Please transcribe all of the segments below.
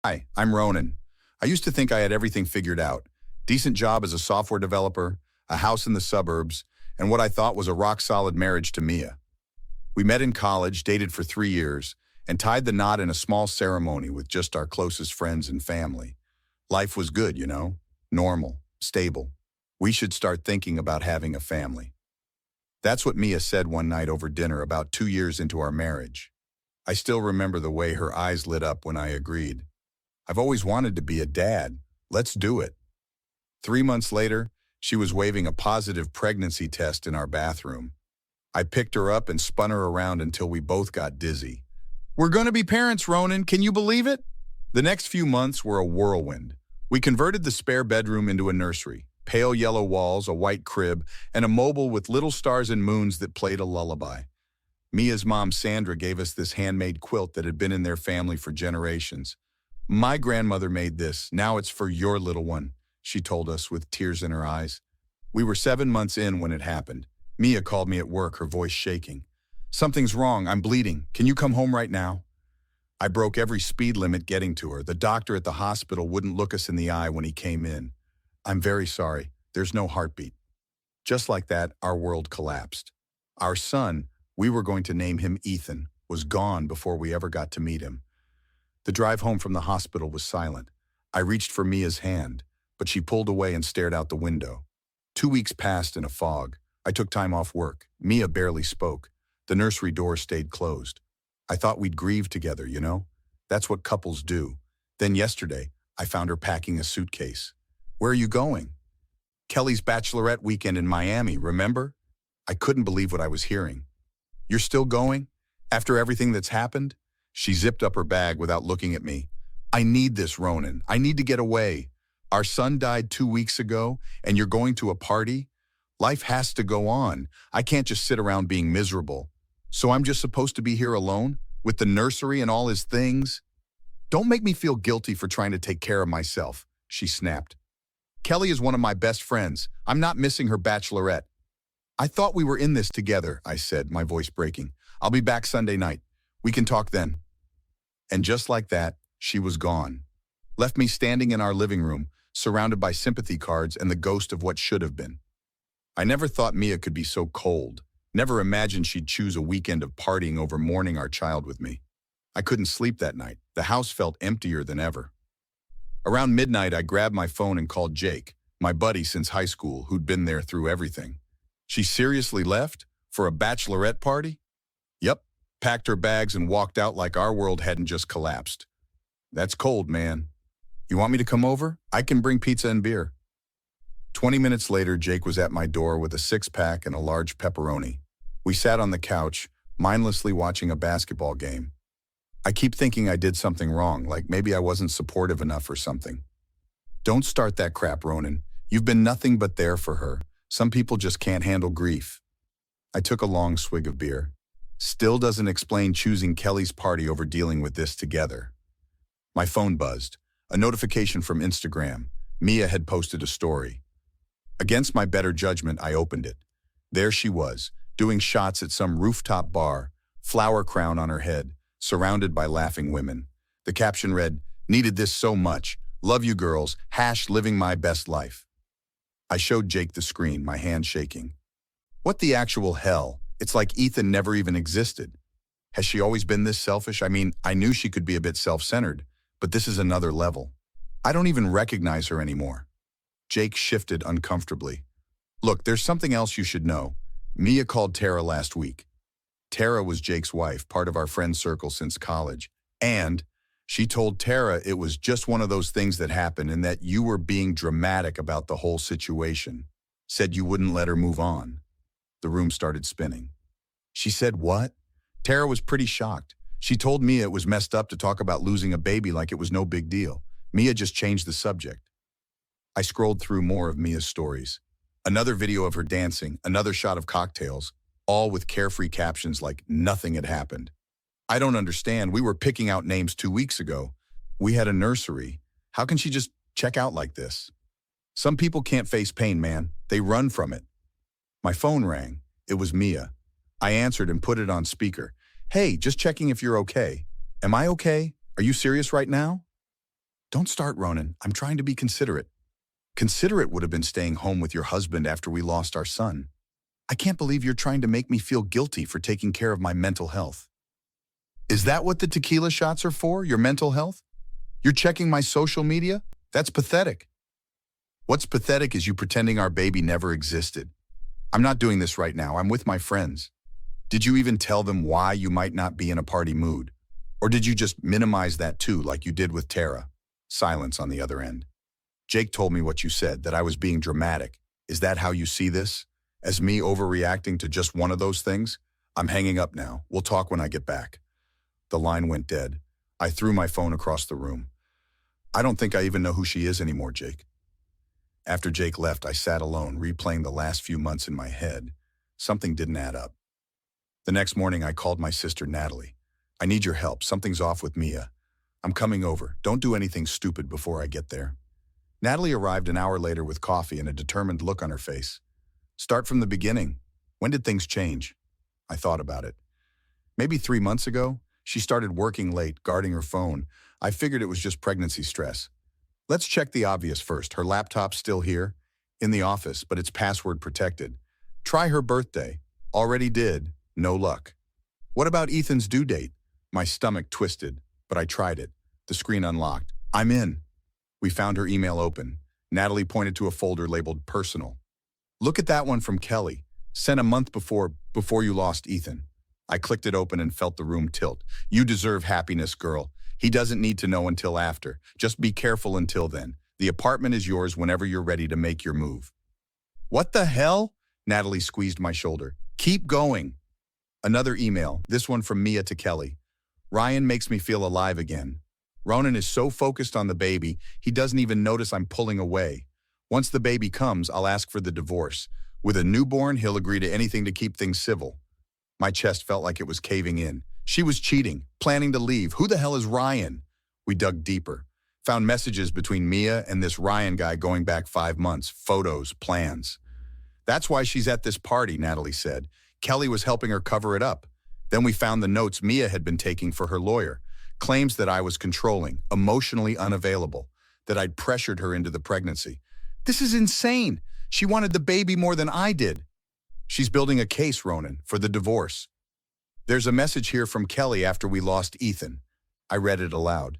Hi, I'm Ronan. I used to think I had everything figured out. Decent job as a software developer, a house in the suburbs, and what I thought was a rock-solid marriage to Mia. We met in college, dated for 3 years, and tied the knot in a small ceremony with just our closest friends and family. Life was good, normal, stable. We should start thinking about having a family. That's what Mia said one night over dinner about 2 years into our marriage. I still remember the way her eyes lit up when I agreed. I've always wanted to be a dad. Let's do it. 3 months later, she was waving a positive pregnancy test in our bathroom. I picked her up and spun her around until we both got dizzy. We're going to be parents, Ronan. Can you believe it? The next few months were a whirlwind. We converted the spare bedroom into a nursery, pale yellow walls, a white crib, and a mobile with little stars and moons that played a lullaby. Mia's mom, Sandra, gave us this handmade quilt that had been in their family for generations. My grandmother made this. Now it's for your little one, she told us with tears in her eyes. We were 7 months in when it happened. Mia called me at work, her voice shaking. Something's wrong. I'm bleeding. Can you come home right now? I broke every speed limit getting to her. The doctor at the hospital wouldn't look us in the eye when he came in. I'm very sorry. There's no heartbeat. Just like that, our world collapsed. Our son, we were going to name him Ethan, was gone before we ever got to meet him. The drive home from the hospital was silent. I reached for Mia's hand, but she pulled away and stared out the window. 2 weeks passed in a fog. I took time off work. Mia barely spoke. The nursery door stayed closed. I thought we'd grieve together, That's what couples do. Then yesterday, I found her packing a suitcase. Where are you going? Kelly's bachelorette weekend in Miami, remember? I couldn't believe what I was hearing. You're still going? After everything that's happened? She zipped up her bag without looking at me. I need this, Ronan. I need to get away. Our son died 2 weeks ago, and you're going to a party? Life has to go on. I can't just sit around being miserable. So I'm just supposed to be here alone, with the nursery and all his things? Don't make me feel guilty for trying to take care of myself, she snapped. Kelly is one of my best friends. I'm not missing her bachelorette. I thought we were in this together, I said, my voice breaking. I'll be back Sunday night. We can talk then. And just like that, she was gone. Left me standing in our living room, surrounded by sympathy cards and the ghost of what should have been. I never thought Mia could be so cold. Never imagined she'd choose a weekend of partying over mourning our child with me. I couldn't sleep that night. The house felt emptier than ever. Around midnight, I grabbed my phone and called Jake, my buddy since high school, who'd been there through everything. She seriously left? For a bachelorette party? Yep, packed her bags and walked out like our world hadn't just collapsed. That's cold, man. You want me to come over? I can bring pizza and beer. 20 minutes later, Jake was at my door with a 6-pack and a large pepperoni. We sat on the couch, mindlessly watching a basketball game. I keep thinking I did something wrong, like maybe I wasn't supportive enough or something. Don't start that crap, Ronan. You've been nothing but there for her. Some people just can't handle grief. I took a long swig of beer. Still doesn't explain choosing Kelly's party over dealing with this together. My phone buzzed. A notification from Instagram. Mia had posted a story. Against my better judgment, I opened it. There she was, doing shots at some rooftop bar, flower crown on her head, surrounded by laughing women. The caption read, "Needed this so much. Love you girls. #living my best life." I showed Jake the screen, my hand shaking. What the actual hell? It's like Ethan never even existed. Has she always been this selfish? I mean, I knew she could be a bit self-centered, but this is another level. I don't even recognize her anymore. Jake shifted uncomfortably. Look, there's something else you should know. Mia called Tara last week. Tara was Jake's wife, part of our friend circle since college. And she told Tara it was just one of those things that happened and that you were being dramatic about the whole situation. Said you wouldn't let her move on. The room started spinning. She said what? Tara was pretty shocked. She told Mia it was messed up to talk about losing a baby like it was no big deal. Mia just changed the subject. I scrolled through more of Mia's stories. Another video of her dancing, another shot of cocktails, all with carefree captions like nothing had happened. I don't understand. We were picking out names 2 weeks ago. We had a nursery. How can she just check out like this? Some people can't face pain, man. They run from it. My phone rang. It was Mia. I answered and put it on speaker. Hey, just checking if you're okay. Am I okay? Are you serious right now? Don't start, Ronan. I'm trying to be considerate. Considerate would have been staying home with your husband after we lost our son. I can't believe you're trying to make me feel guilty for taking care of my mental health. Is that what the tequila shots are for, your mental health? You're checking my social media? That's pathetic. What's pathetic is you pretending our baby never existed. I'm not doing this right now. I'm with my friends. Did you even tell them why you might not be in a party mood? Or did you just minimize that too, like you did with Tara? Silence on the other end. Jake told me what you said, that I was being dramatic. Is that how you see this? As me overreacting to just one of those things? I'm hanging up now. We'll talk when I get back. The line went dead. I threw my phone across the room. I don't think I even know who she is anymore, Jake. After Jake left, I sat alone, replaying the last few months in my head. Something didn't add up. The next morning, I called my sister, Natalie. I need your help. Something's off with Mia. I'm coming over. Don't do anything stupid before I get there. Natalie arrived an hour later with coffee and a determined look on her face. Start from the beginning. When did things change? I thought about it. Maybe 3 months ago, she started working late, guarding her phone. I figured it was just pregnancy stress. Let's check the obvious first. Her laptop's still here, in the office, but it's password protected. Try her birthday. Already did. No luck. What about Ethan's due date? My stomach twisted, but I tried it. The screen unlocked. I'm in. We found her email open. Natalie pointed to a folder labeled personal. Look at that one from Kelly. Sent a month before you lost Ethan. I clicked it open and felt the room tilt. You deserve happiness, girl. He doesn't need to know until after. Just be careful until then. The apartment is yours whenever you're ready to make your move. What the hell? Natalie squeezed my shoulder. Keep going. Another email, this one from Mia to Kelly. Ryan makes me feel alive again. Ronan is so focused on the baby, he doesn't even notice I'm pulling away. Once the baby comes, I'll ask for the divorce. With a newborn, he'll agree to anything to keep things civil. My chest felt like it was caving in. She was cheating, planning to leave. Who the hell is Ryan? We dug deeper. Found messages between Mia and this Ryan guy going back 5 months. Photos, plans. That's why she's at this party, Natalie said. Kelly was helping her cover it up. Then we found the notes Mia had been taking for her lawyer. Claims that I was controlling, emotionally unavailable, that I'd pressured her into the pregnancy. This is insane. She wanted the baby more than I did. She's building a case, Ronan, for the divorce. There's a message here from Kelly after we lost Ethan. I read it aloud.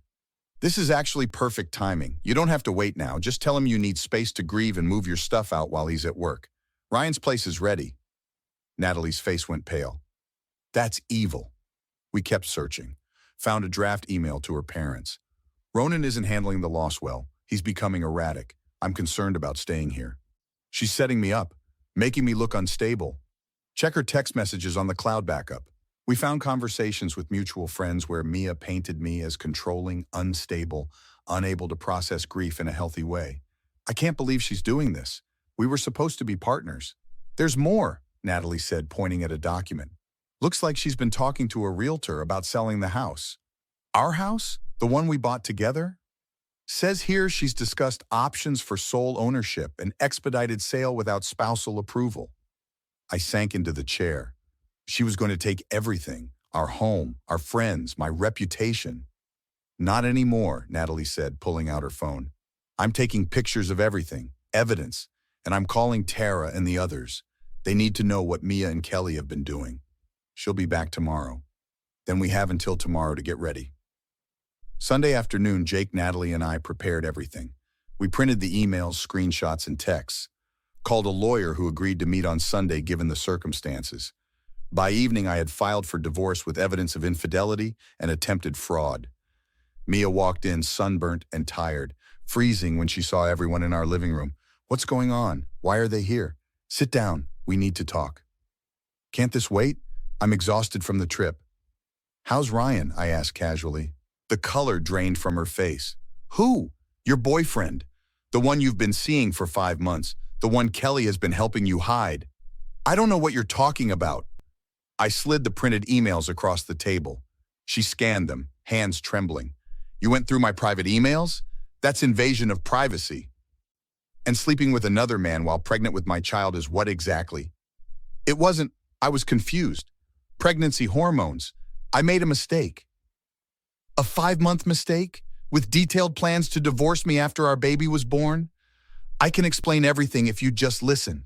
This is actually perfect timing. You don't have to wait now. Just tell him you need space to grieve and move your stuff out while he's at work. Ryan's place is ready. Natalie's face went pale. That's evil. We kept searching. Found a draft email to her parents. Ronan isn't handling the loss well. He's becoming erratic. I'm concerned about staying here. She's setting me up, making me look unstable. Check her text messages on the cloud backup. We found conversations with mutual friends where Mia painted me as controlling, unstable, unable to process grief in a healthy way. I can't believe she's doing this. We were supposed to be partners. There's more, Natalie said, pointing at a document. Looks like she's been talking to a realtor about selling the house. Our house? The one we bought together? Says here she's discussed options for sole ownership and expedited sale without spousal approval. I sank into the chair. She was going to take everything, our home, our friends, my reputation. Not anymore, Natalie said, pulling out her phone. I'm taking pictures of everything, evidence, and I'm calling Tara and the others. They need to know what Mia and Kelly have been doing. She'll be back tomorrow. Then we have until tomorrow to get ready. Sunday afternoon, Jake, Natalie, and I prepared everything. We printed the emails, screenshots, and texts. Called a lawyer who agreed to meet on Sunday given the circumstances. By evening, I had filed for divorce with evidence of infidelity and attempted fraud. Mia walked in, sunburnt and tired, freezing when she saw everyone in our living room. What's going on? Why are they here? Sit down. We need to talk. Can't this wait? I'm exhausted from the trip. How's Ryan? I asked casually. The color drained from her face. Who? Your boyfriend. The one you've been seeing for 5 months. The one Kelly has been helping you hide. I don't know what you're talking about. I slid the printed emails across the table. She scanned them, hands trembling. You went through my private emails? That's invasion of privacy. And sleeping with another man while pregnant with my child is what exactly? It wasn't. I was confused. Pregnancy hormones. I made a mistake. A 5-month mistake? with detailed plans to divorce me after our baby was born? I can explain everything if you just listen.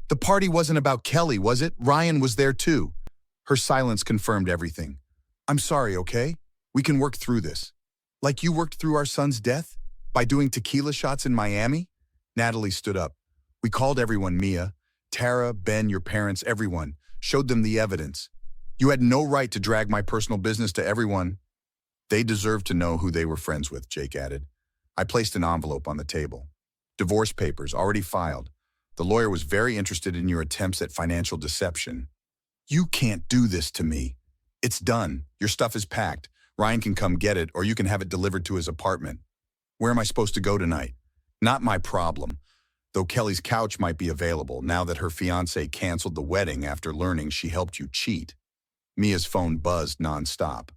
The party wasn't about Kelly, was it? Ryan was there too. Her silence confirmed everything. I'm sorry, okay? We can work through this. Like you worked through our son's death? By doing tequila shots in Miami? Natalie stood up. We called everyone, Mia. Tara, Ben, your parents, everyone. Showed them the evidence. You had no right to drag my personal business to everyone. They deserved to know who they were friends with, Jake added. I placed an envelope on the table. Divorce papers, already filed. The lawyer was very interested in your attempts at financial deception. You can't do this to me. It's done. Your stuff is packed. Ryan can come get it, or you can have it delivered to his apartment. Where am I supposed to go tonight? Not my problem. Though Kelly's couch might be available now that her fiancé canceled the wedding after learning she helped you cheat. Mia's phone buzzed nonstop.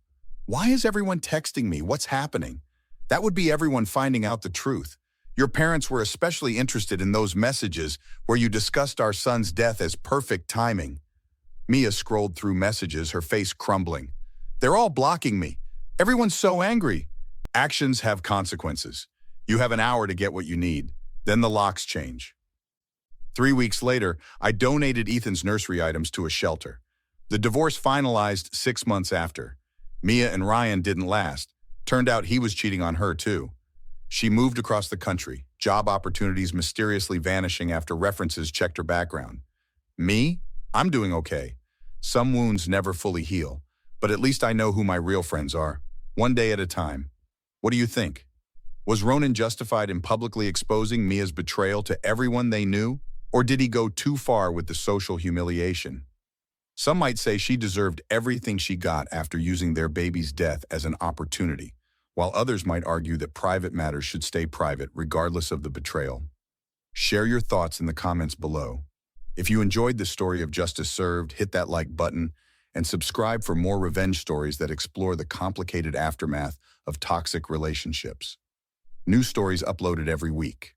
Why is everyone texting me? What's happening? That would be everyone finding out the truth. Your parents were especially interested in those messages where you discussed our son's death as perfect timing. Mia scrolled through messages, her face crumbling. They're all blocking me. Everyone's so angry. Actions have consequences. You have an hour to get what you need. Then the locks change. 3 weeks later, I donated Ethan's nursery items to a shelter. The divorce finalized 6 months after. Mia and Ryan didn't last. Turned out he was cheating on her too. She moved across the country, job opportunities mysteriously vanishing after references checked her background. Me? I'm doing okay. Some wounds never fully heal, but at least I know who my real friends are, one day at a time. What do you think? Was Ronan justified in publicly exposing Mia's betrayal to everyone they knew, or did he go too far with the social humiliation? Some might say she deserved everything she got after using their baby's death as an opportunity, while others might argue that private matters should stay private regardless of the betrayal. Share your thoughts in the comments below. If you enjoyed this story of justice served, hit that like button and subscribe for more revenge stories that explore the complicated aftermath of toxic relationships. New stories uploaded every week.